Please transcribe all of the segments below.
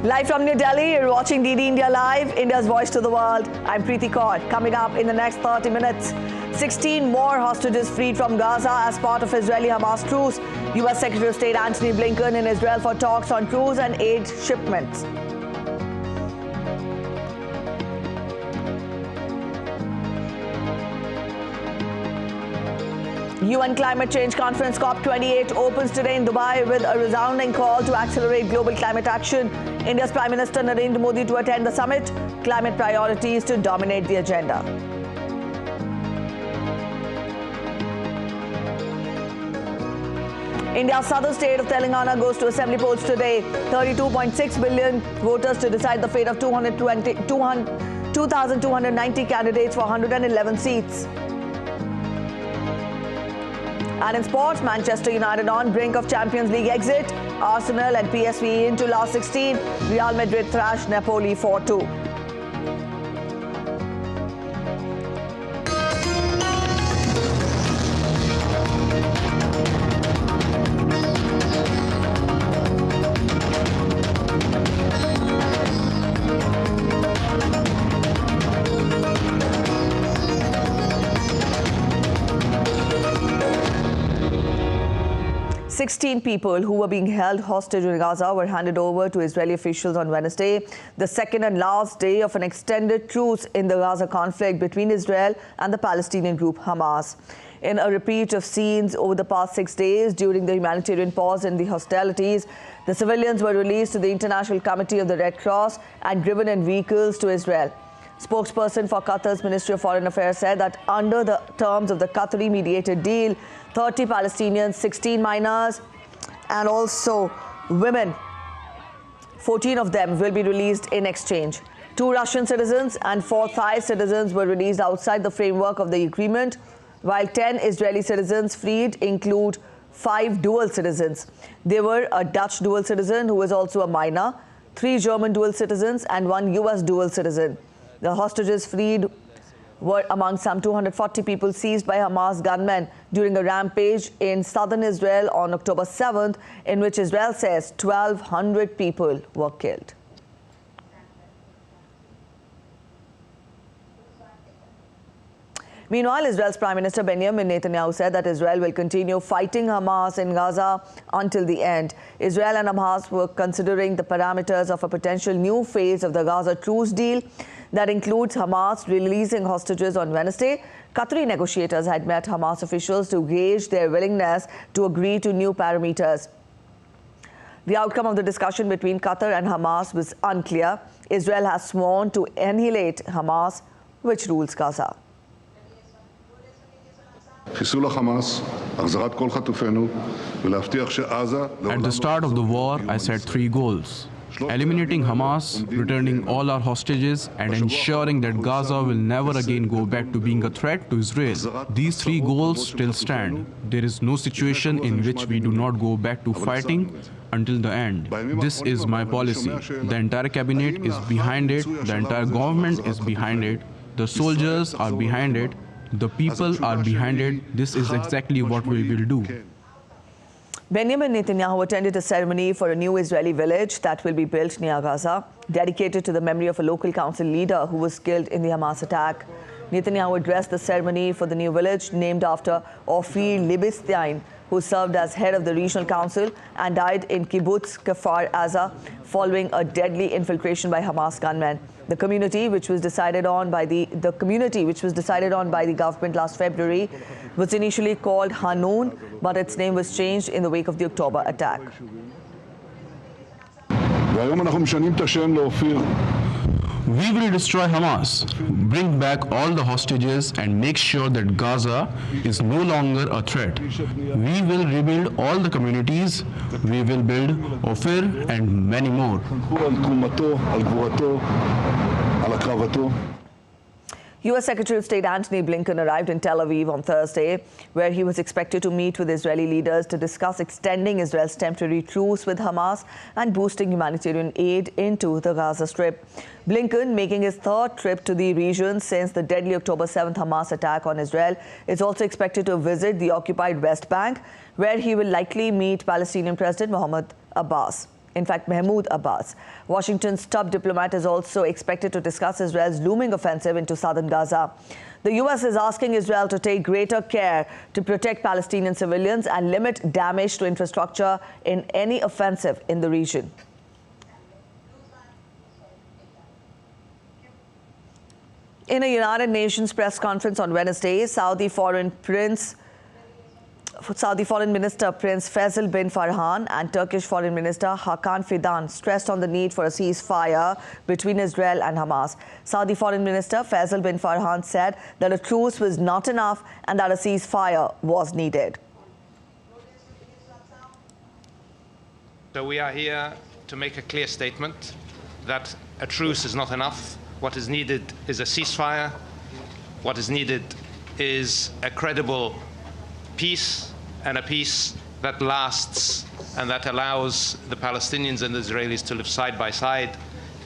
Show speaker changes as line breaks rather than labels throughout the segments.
Live from New Delhi, you're watching DD India Live, India's voice to the world. I'm Preeti Kaur. Coming up in the next 30 minutes, 16 more hostages freed from Gaza as part of Israeli-Hamas truce. U.S. Secretary of State Antony Blinken in Israel for talks on truce and aid shipments. UN Climate Change Conference COP28 opens today in Dubai with a resounding call to accelerate global climate action. India's Prime Minister Narendra Modi to attend the summit. Climate priorities to dominate the agenda. India's southern state of Telangana goes to assembly polls today. 32.6 billion voters to decide the fate of 2,290 candidates for 111 seats. And in sports, Manchester United on brink of Champions League exit. Arsenal and PSV into last 16. Real Madrid thrashed Napoli 4-2. 16 people who were being held hostage in Gaza were handed over to Israeli officials on Wednesday, the second and last day of an extended truce in the Gaza conflict between Israel and the Palestinian group Hamas. In a repeat of scenes over the past 6 days during the humanitarian pause in the hostilities, the civilians were released to the International Committee of the Red Cross and driven in vehicles to Israel. Spokesperson for Qatar's Ministry of Foreign Affairs said that under the terms of the Qatari mediated deal, 30 Palestinians, 16 minors, and also women, 14 of them will be released in exchange. 2 Russian citizens and 4 Thai citizens were released outside the framework of the agreement, while 10 Israeli citizens freed include 5 dual citizens. They were a Dutch dual citizen who was also a minor, 3 German dual citizens, and 1 US dual citizen. The hostages freed were among some 240 people seized by Hamas gunmen during a rampage in southern Israel on October 7th, in which Israel says 1,200 people were killed. Meanwhile, Israel's Prime Minister Benjamin Netanyahu said that Israel will continue fighting Hamas in Gaza until the end. Israel and Hamas were considering the parameters of a potential new phase of the Gaza truce deal that includes Hamas releasing hostages on Wednesday. Qatari negotiators had met Hamas officials to gauge their willingness to agree to new parameters. The outcome of the discussion between Qatar and Hamas was unclear. Israel has sworn to annihilate Hamas, which rules Gaza.
At the
start of the war, I set 3 goals. Eliminating Hamas, returning all our hostages, and ensuring that Gaza will never again go back to being a threat to Israel. These 3 goals still stand. There is no situation in which we do not go back to fighting until the end. This is my policy. The entire cabinet is behind it. The entire government is behind it. The soldiers are behind it. The people are behind it. This is exactly what we will do.
Benjamin Netanyahu attended a ceremony for a new Israeli village that will be built near Gaza, dedicated to the memory of a local council leader who was killed in the Hamas attack. Netanyahu addressed the ceremony for the new village named after Ophir Libestein, who served as head of the regional council and died in Kibbutz Kfar Aza following a deadly infiltration by Hamas gunmen. The community, which was decided on by the government last February, was initially called Hanun, but its name was changed in the wake of the October attack.
We will destroy Hamas, bring back all the hostages, and make sure that Gaza is no longer a threat. We will rebuild all the communities. We will build Ophir and many more.
U.S. Secretary of State Antony Blinken arrived in Tel Aviv on Thursday, where he was expected to meet with Israeli leaders to discuss extending Israel's temporary truce with Hamas and boosting humanitarian aid into the Gaza Strip. Blinken, making his 3rd trip to the region since the deadly October 7th Hamas attack on Israel, is also expected to visit the occupied West Bank, where he will likely meet Palestinian President Mahmoud Abbas. In fact, Mahmoud Abbas, Washington's top diplomat, is also expected to discuss Israel's looming offensive into southern Gaza. The U.S. is asking Israel to take greater care to protect Palestinian civilians and limit damage to infrastructure in any offensive in the region. In a United Nations press conference on Wednesday, Saudi Foreign Minister Prince Faisal bin Farhan and Turkish Foreign Minister Hakan Fidan stressed on the need for a ceasefire between Israel and Hamas. Saudi Foreign Minister Faisal bin Farhan said that a truce was not enough and that a ceasefire was needed.
So we are here to make a clear statement that a truce is not enough. What is needed is a ceasefire. What is needed is a credible peace, and a peace that lasts and that allows the Palestinians and the Israelis to live side by side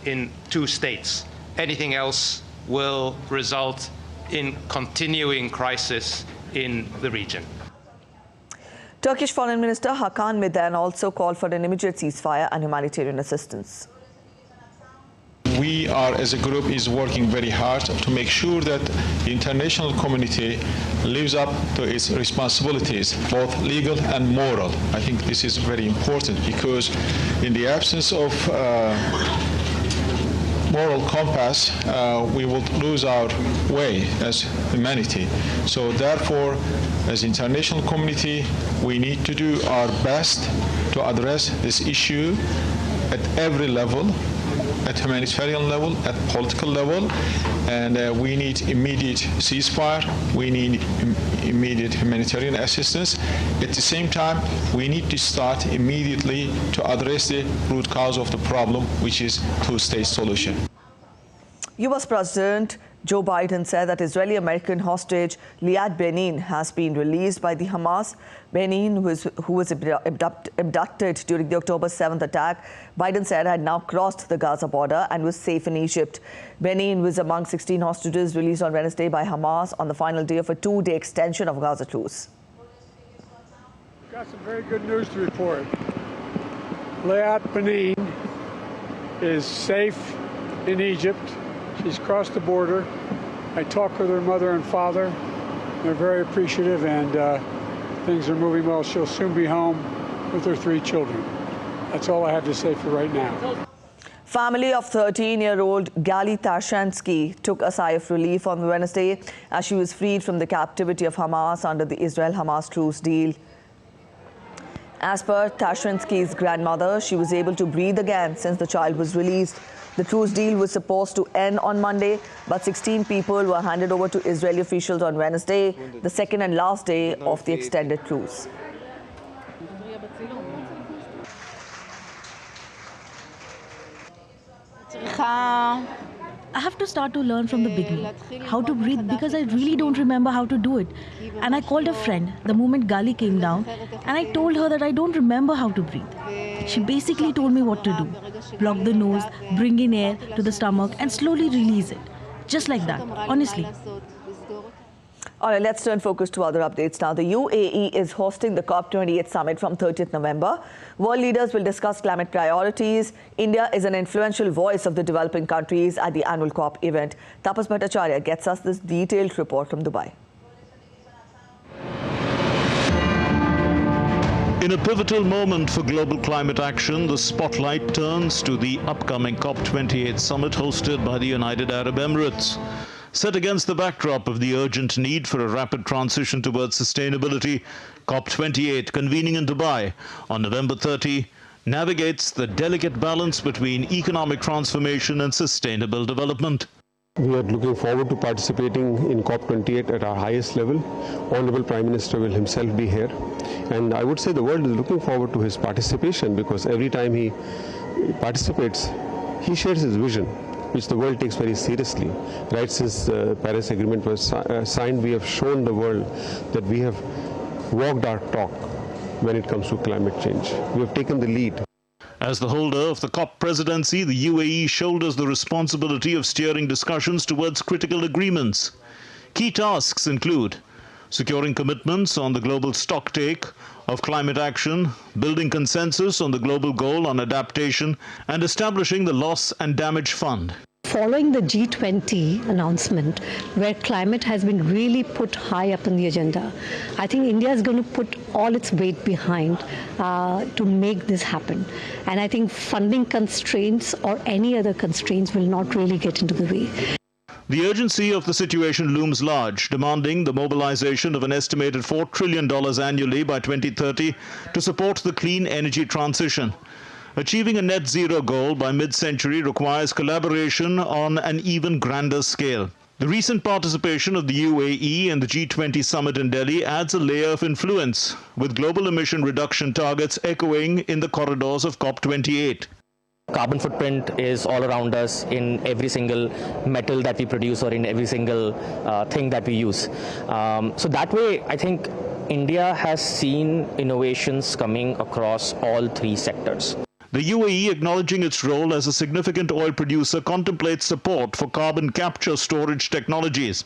in two states. Anything else will result in continuing crisis in the region.
Turkish Foreign Minister Hakan Fidan also called for an immediate ceasefire and humanitarian assistance.
We are, as a group, is working very hard to make sure that the international community lives up to its responsibilities, both legal and moral. I think this is very important because in the absence of moral compass, we will lose our way as humanity. So therefore, as international community, we need to do our best to address this issue at every level, at humanitarian level, at political level, and we need immediate ceasefire, we need immediate humanitarian assistance. At the same time, we need to start immediately to address the root cause of the problem, which is two-state solution.
U.S. President Joe Biden said that Israeli-American hostage Liad Benin has been released by the Hamas. Benin, who was abducted during the October 7th attack, Biden said had now crossed the Gaza border and was safe in Egypt. Benin was among 16 hostages released on Wednesday by Hamas on the final day of a two-day extension of Gaza truce.
We've got some very good news to report. Liad Benin is safe in Egypt. She's crossed the border. I talked with her mother and father. They're very appreciative, and things are moving well. She'll soon be home with her 3 children. That's all I have to say for right now.
Family of 13-year-old Gali Tashansky took a sigh of relief on Wednesday as she was freed from the captivity of Hamas under the Israel-Hamas truce deal. As per Tashansky's grandmother, she was able to breathe again since the child was released. The truce deal was supposed to end on Monday, but 16 people were handed over to Israeli officials on Wednesday, the second and last day of the extended truce.
I have to start to learn from the beginning how to breathe because I really don't remember how to do it. And I called a friend the moment Gali came down and I told her that I don't remember how to breathe. She basically told me what to do. Block the nose, bring in air to the stomach and slowly release it. Just like that, honestly.
All right, let's turn focus to other updates now. The UAE is hosting the COP28 summit from 30th November. World leaders will discuss climate priorities. India is an influential voice of the developing countries at the annual COP event. Tapas Bhattacharya gets us this detailed report from Dubai.
In a pivotal moment for global climate action, the spotlight turns to the upcoming COP28 summit hosted by the United Arab Emirates. Set against the backdrop of the urgent need for a rapid transition towards sustainability, COP28, convening in Dubai on November 30, navigates the delicate balance between economic transformation and sustainable development.
We are looking forward to participating in COP28 at our highest level. Honorable Prime Minister will himself be here. And I would say the world is looking forward to his participation because every time he participates, he shares his vision, which the world takes very seriously. Right since the Paris Agreement was signed, we have shown the world that we have walked our talk when it comes to climate change. We have taken the lead.
As the holder of the COP presidency, the UAE shoulders the responsibility of steering discussions towards critical agreements. Key tasks include securing commitments on the global stocktake of climate action, building consensus on the global goal on adaptation, and establishing the Loss and Damage Fund.
Following the G20 announcement, where climate has been really put high up on the agenda, I think India is going to put all its weight behind to make this happen. And I think funding constraints or any other constraints will not really get into the way.
The urgency of the situation looms large, demanding the mobilization of an estimated $4 trillion annually by 2030 to support the clean energy transition. Achieving a net zero goal by mid-century requires collaboration on an even grander scale. The recent participation of the UAE in the G20 summit in Delhi adds a layer of influence, with global emission reduction targets echoing in the corridors of COP28.
Carbon footprint is all around us in every single metal that we produce or in every single thing that we use. So that way, I think India has seen innovations coming across all three sectors.
The UAE, acknowledging its role as a significant oil producer, contemplates support for carbon capture storage technologies.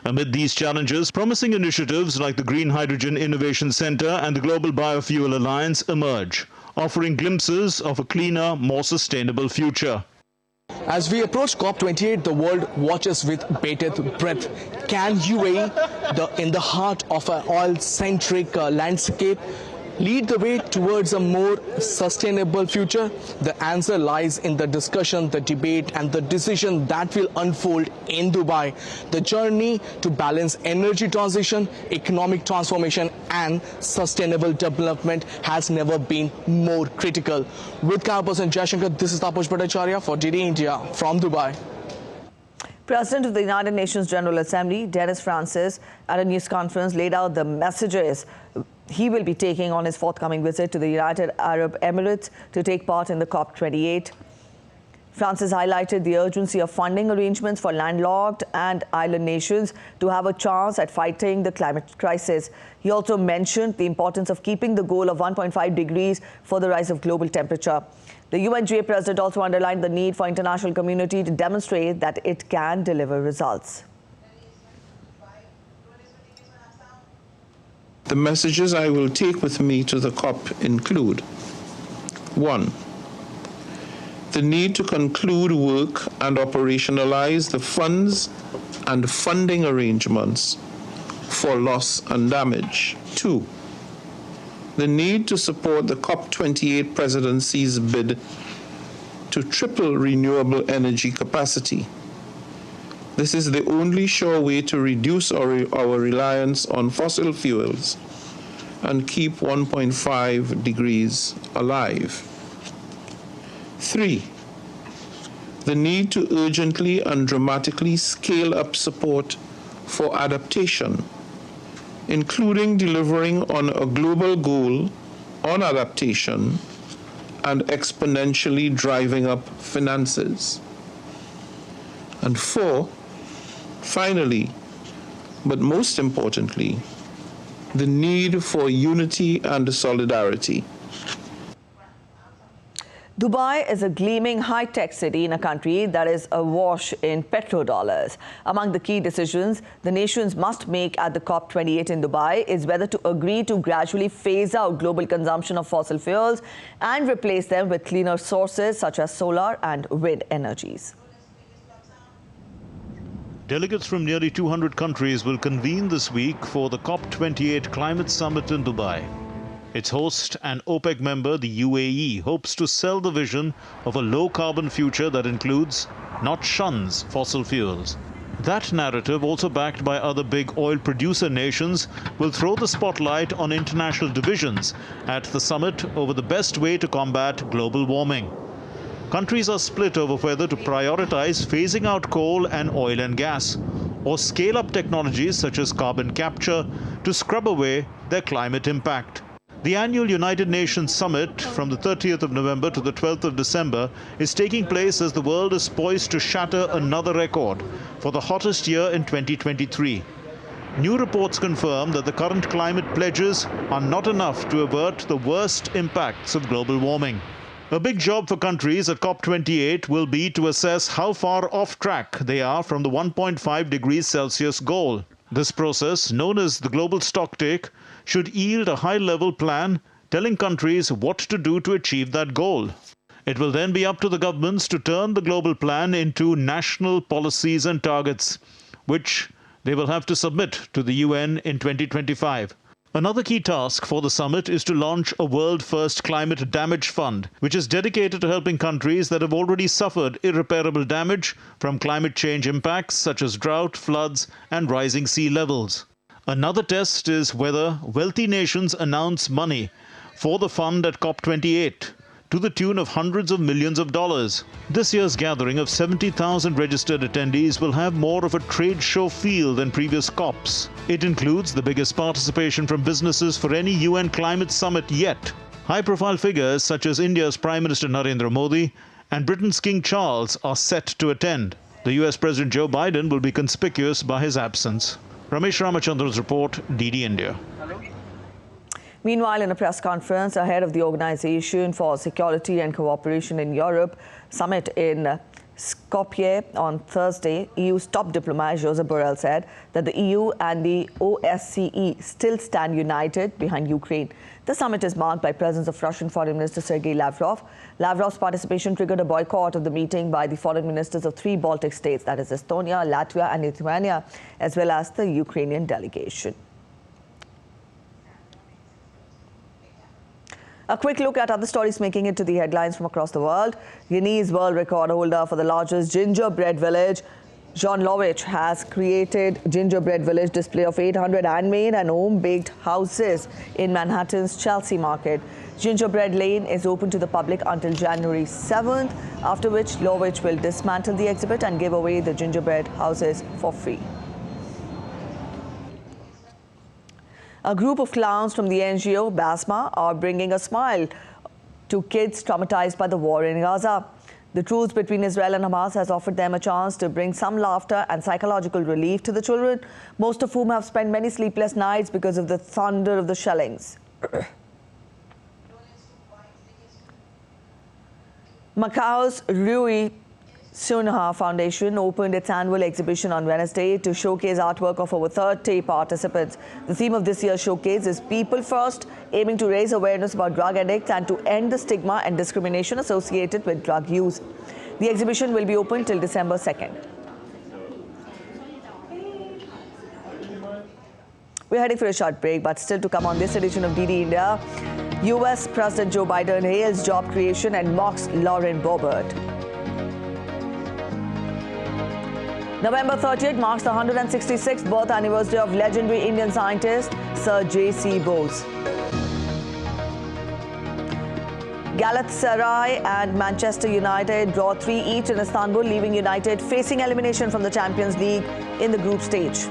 Amid these challenges, promising initiatives like the Green Hydrogen Innovation Center and the Global Biofuel Alliance emerge, offering glimpses of a cleaner, more sustainable future.
As we approach COP28, the world watches with bated breath. Can UAE, in the heart of an oil-centric landscape, lead the way towards a more sustainable future? The answer lies in the discussion, the debate, and the decision that will unfold in Dubai. The journey to balance energy transition, economic transformation, and sustainable development has never been more critical. With camera person Jayashankar, this is Taposh Bhattacharya for DD India from Dubai.
President of the United Nations General Assembly, Dennis Francis, at a news conference laid out the messages he will be taking on his forthcoming visit to the United Arab Emirates to take part in the COP28. Francis highlighted the urgency of funding arrangements for landlocked and island nations to have a chance at fighting the climate crisis. He also mentioned the importance of keeping the goal of 1.5 degrees for the rise of global temperature. The UNGA president also underlined the need for international community to demonstrate that it can deliver results.
The messages I will take with me to the COP include: 1. The need to conclude work and operationalize the funds and funding arrangements for loss and damage. 2. The need to support the COP28 presidency's bid to triple renewable energy capacity. This is the only sure way to reduce our reliance on fossil fuels and keep 1.5 degrees alive. 3. The need to urgently and dramatically scale up support for adaptation, including delivering on a global goal on adaptation and exponentially driving up finances. And 4, finally, but most importantly, the need for unity and solidarity.
Dubai is a gleaming high-tech city in a country that is awash in petrodollars. Among the key decisions the nations must make at the COP28 in Dubai is whether to agree to gradually phase out global consumption of fossil fuels and replace them with cleaner sources such as solar and wind energies.
Delegates from nearly 200 countries will convene this week for the COP28 Climate Summit in Dubai. Its host and OPEC member, the UAE, hopes to sell the vision of a low-carbon future that includes, not shuns, fossil fuels. That narrative, also backed by other big oil producer nations, will throw the spotlight on international divisions at the summit over the best way to combat global warming. Countries are split over whether to prioritize phasing out coal and oil and gas, or scale up technologies such as carbon capture to scrub away their climate impact. The annual United Nations Summit from the 30th of November to the 12th of December is taking place as the world is poised to shatter another record for the hottest year in 2023. New reports confirm that the current climate pledges are not enough to avert the worst impacts of global warming. A big job for countries at COP28 will be to assess how far off track they are from the 1.5 degrees Celsius goal. This process, known as the global stocktake, should yield a high-level plan telling countries what to do to achieve that goal. It will then be up to the governments to turn the global plan into national policies and targets, which they will have to submit to the UN in 2025. Another key task for the summit is to launch a world-first climate damage fund, which is dedicated to helping countries that have already suffered irreparable damage from climate change impacts such as drought, floods, and rising sea levels. Another test is whether wealthy nations announce money for the fund at COP28 to the tune of hundreds of millions of dollars. This year's gathering of 70,000 registered attendees will have more of a trade show feel than previous COPs. It includes the biggest participation from businesses for any UN climate summit yet. High-profile figures such as India's Prime Minister Narendra Modi and Britain's King Charles are set to attend. The US President Joe Biden will be conspicuous by his absence. Ramesh Ramachandran's report, DD India.
Meanwhile, in a press conference ahead of the Organization for Security and Cooperation in Europe summit in Skopje on Thursday, EU's top diplomat Josep Borrell said that the EU and the OSCE still stand united behind Ukraine. The summit is marked by presence of Russian Foreign Minister Sergei Lavrov. Lavrov's participation triggered a boycott of the meeting by the foreign ministers of 3 Baltic states, that is Estonia, Latvia and Lithuania, as well as the Ukrainian delegation. A quick look at other stories making it to the headlines from across the world. Guinea's world record holder for the largest gingerbread village, John Lovitch, has created gingerbread village display of 800 handmade and home-baked houses in Manhattan's Chelsea Market. Gingerbread Lane is open to the public until January 7th, after which Lovitch will dismantle the exhibit and give away the gingerbread houses for free. A group of clowns from the NGO BASMA are bringing a smile to kids traumatized by the war in Gaza. The truce between Israel and Hamas has offered them a chance to bring some laughter and psychological relief to the children, most of whom have spent many sleepless nights because of the thunder of the shellings. Macau's Rui Sunha Foundation opened its annual exhibition on Wednesday to showcase artwork of over 30 participants. The theme of this year's showcase is People First, aiming to raise awareness about drug addicts and to end the stigma and discrimination associated with drug use. The exhibition will be open till December 2nd. We're heading for a short break, but still to come on this edition of DD India, US President Joe Biden hails job creation and mocks Lauren Boebert. November 30th marks the 166th birth anniversary of legendary Indian scientist Sir J.C. Bose. Galatasaray and Manchester United draw 3 each in Istanbul, leaving United facing elimination from the Champions League in the group stage.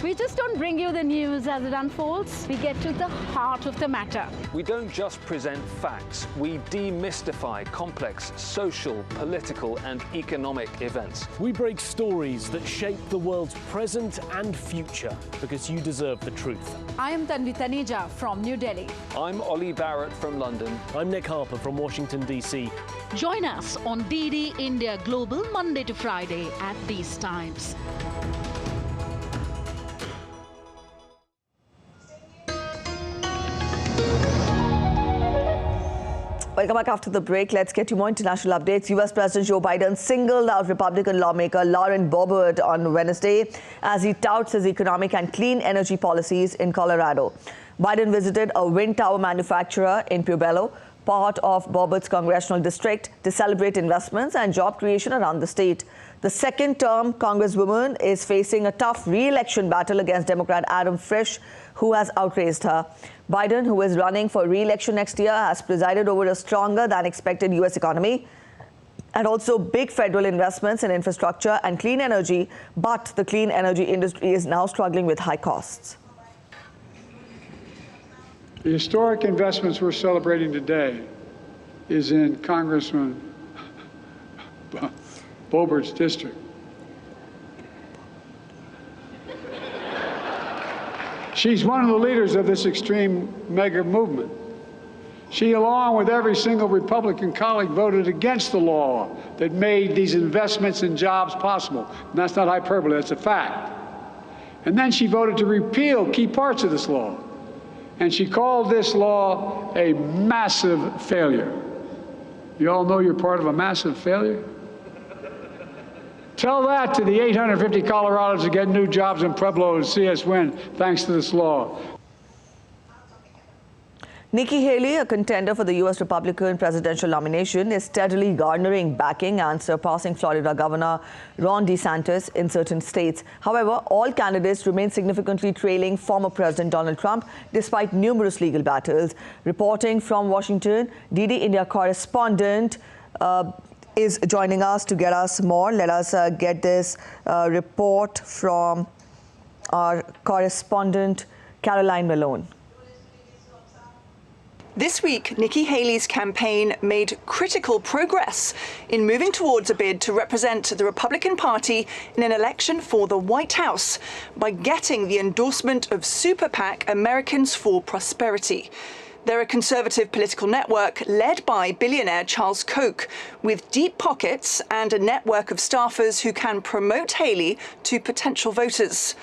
We just don't bring you the news as it unfolds. We get to the heart of the matter.
We don't just present facts. We demystify complex social, political, and economic events.
We break stories that shape the world's present and future because you deserve the truth.
I am Tanvi Taneja from New Delhi.
I'm Ollie Barrett from London.
I'm Nick Harper from Washington, D.C.
Join us on DD India Global Monday to Friday at these times.
Welcome back after the break. Let's get you more international updates. US President Joe Biden singled out Republican lawmaker Lauren Boebert on Wednesday as he touts his economic and clean energy policies in Colorado. Biden visited a wind tower manufacturer in Pueblo, part of Boebert's congressional district, to celebrate investments and job creation around the state. The second-term Congresswoman is facing a tough re-election battle against Democrat Adam Frisch, who has outraised her. Biden, who is running for re-election next year, has presided over a stronger than expected U.S. economy and also big federal investments in infrastructure and clean energy, but the clean energy industry is now struggling with high costs.
The historic investments we're celebrating today is in Congressman Boebert's district. She's one of the leaders of this extreme mega movement. She, along with every single Republican colleague, voted against the law that made these investments in jobs possible. And that's not hyperbole, that's a fact. And then she voted to repeal key parts of this law. And she called this law a massive failure. You all know you're part of a massive failure? Tell that to the 850 Colorados that get new jobs in Pueblo and see us win thanks to this law.
Nikki Haley, a contender for the U.S. Republican presidential nomination, is steadily garnering backing and surpassing Florida Governor Ron DeSantis in certain states. However, all candidates remain significantly trailing former President Donald Trump despite numerous legal battles. Reporting from Washington, DD India correspondent is joining us to get us more. Let us get this report from our correspondent, Caroline Malone.
This week, Nikki Haley's campaign made critical progress in moving towards a bid to represent the Republican Party in an election for the White House by getting the endorsement of super PAC Americans for Prosperity. They're a conservative political network led by billionaire Charles Koch, with deep pockets and a network of staffers who can promote Haley to potential voters.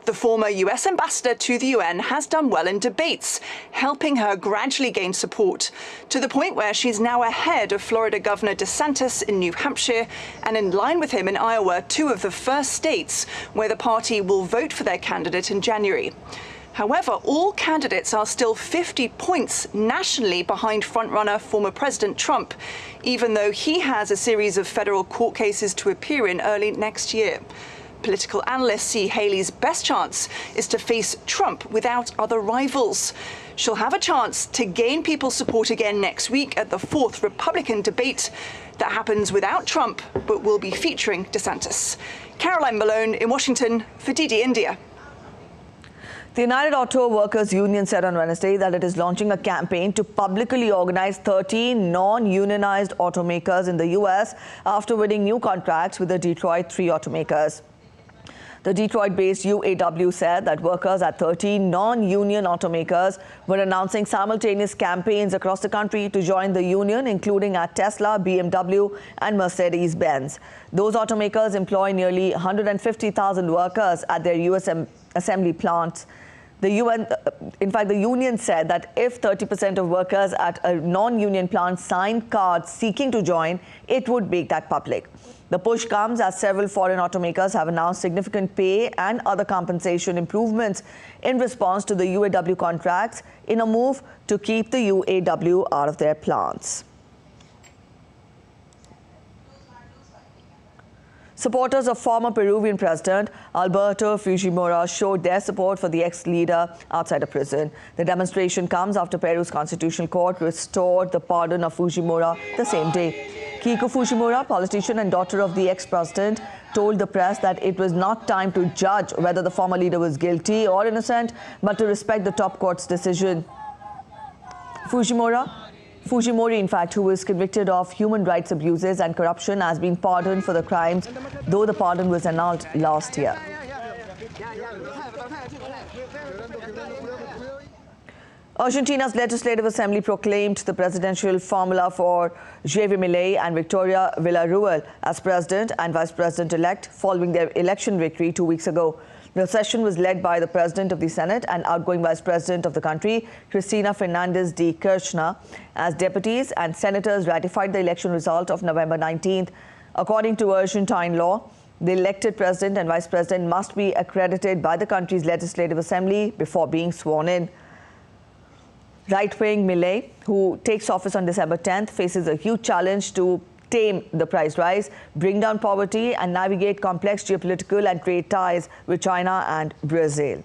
The former US ambassador to the UN has done well in debates, helping her gradually gain support, to the point where she's now ahead of Florida Governor DeSantis in New Hampshire and in line with him in Iowa, two of the first states where the party will vote for their candidate in January. However, all candidates are still 50 points nationally behind frontrunner former President Trump, even though he has a series of federal court cases to appear in early next year. Political analysts see Haley's best chance is to face Trump without other rivals. She'll have a chance to gain people's support again next week at the fourth Republican debate that happens without Trump, but will be featuring DeSantis. Caroline Malone in Washington for DD India.
The United Auto Workers Union said on Wednesday that it is launching a campaign to publicly organize 13 non-unionized automakers in the U.S. after winning new contracts with the Detroit 3 automakers. The Detroit-based UAW said that workers at 13 non-union automakers were announcing simultaneous campaigns across the country to join the union, including at Tesla, BMW, and Mercedes-Benz. Those automakers employ nearly 150,000 workers at their U.S. assembly plants. The union said that if 30% of workers at a non-union plant signed cards seeking to join, it would make that public. The push comes as several foreign automakers have announced significant pay and other compensation improvements in response to the UAW contracts in a move to keep the UAW out of their plants. Supporters of former Peruvian President Alberto Fujimura showed their support for the ex-leader outside a prison. The demonstration comes after Peru's constitutional court restored the pardon of Fujimura the same day. Keiko Fujimura, politician and daughter of the ex-president, told the press that it was not time to judge whether the former leader was guilty or innocent, but to respect the top court's decision. Fujimori, in fact, who was convicted of human rights abuses and corruption, has been pardoned for the crimes, though the pardon was annulled last year. Argentina's Legislative Assembly proclaimed the presidential formula for Javier Milei and Victoria Villarruel as president and vice president-elect following their election victory 2 weeks ago. The session was led by the president of the Senate and outgoing vice president of the country, Cristina Fernández de Kirchner, as deputies and senators ratified the election result of November 19th. According to Argentine law, the elected president and vice president must be accredited by the country's Legislative Assembly before being sworn in. Right-wing Milei, who takes office on December 10th, faces a huge challenge to tame the price rise, bring down poverty, and navigate complex geopolitical and trade ties with China and Brazil.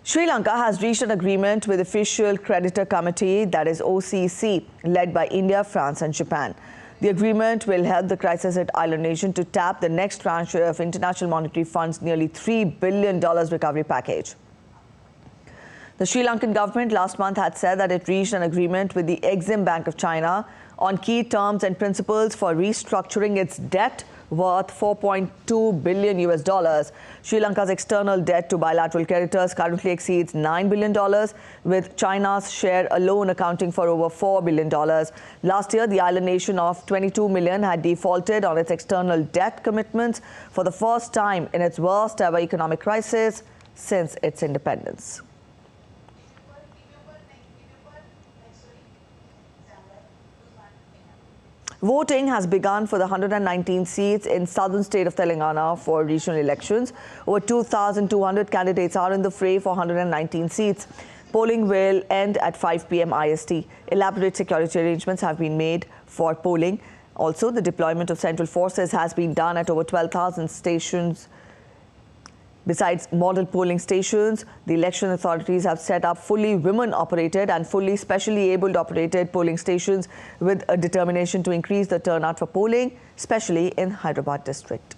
Sri Lanka has reached an agreement with the Official Creditor Committee, that is OSCE, led by India, France, and Japan. The agreement will help the crisis-hit island nation to tap the next tranche of International Monetary Fund's nearly $3 billion recovery package. The Sri Lankan government last month had said that it reached an agreement with the Exim Bank of China on key terms and principles for restructuring its debt worth $4.2 billion. Sri Lanka's external debt to bilateral creditors currently exceeds $9 billion, with China's share alone accounting for over $4 billion. Last year, the island nation of 22 million had defaulted on its external debt commitments for the first time in its worst ever economic crisis since its independence. Voting has begun for the 119 seats in southern state of Telangana for regional elections. Over 2,200 candidates are in the fray for 119 seats. Polling will end at 5 p.m. IST. Elaborate security arrangements have been made for polling. Also, the deployment of central forces has been done at over 12,000 stations. Besides model polling stations, the election authorities have set up fully women-operated and fully specially abled-operated polling stations with a determination to increase the turnout for polling, especially in Hyderabad district.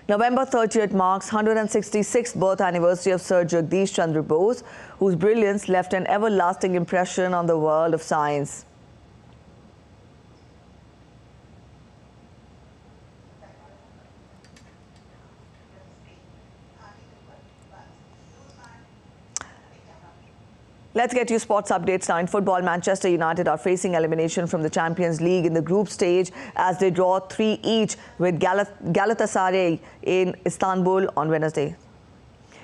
November 30th marks 166th birth anniversary of Sir Jagdish Chandra Bose, whose brilliance left an everlasting impression on the world of science. Let's get you sports updates now. In football, Manchester United are facing elimination from the Champions League in the group stage as they draw 3 each with Galatasaray in Istanbul on Wednesday.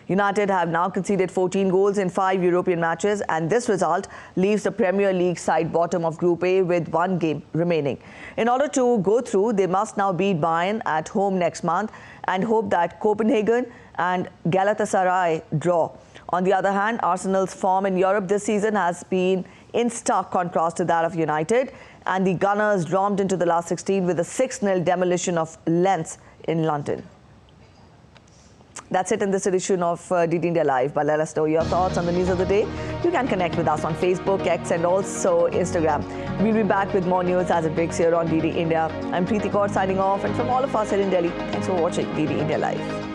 United have now conceded 14 goals in 5 European matches, and this result leaves the Premier League side bottom of Group A with 1 game remaining. In order to go through, they must now beat Bayern at home next month and hope that Copenhagen and Galatasaray draw. On the other hand, Arsenal's form in Europe this season has been in stark contrast to that of United, and the Gunners romped into the last 16 with a 6-0 demolition of Lens in London. That's it in this edition of DD India Live, but let us know your thoughts on the news of the day. You can connect with us on Facebook, X and also Instagram. We'll be back with more news as it breaks here on DD India. I'm Preeti Kaur signing off, and from all of us here in Delhi, thanks for watching DD India Live.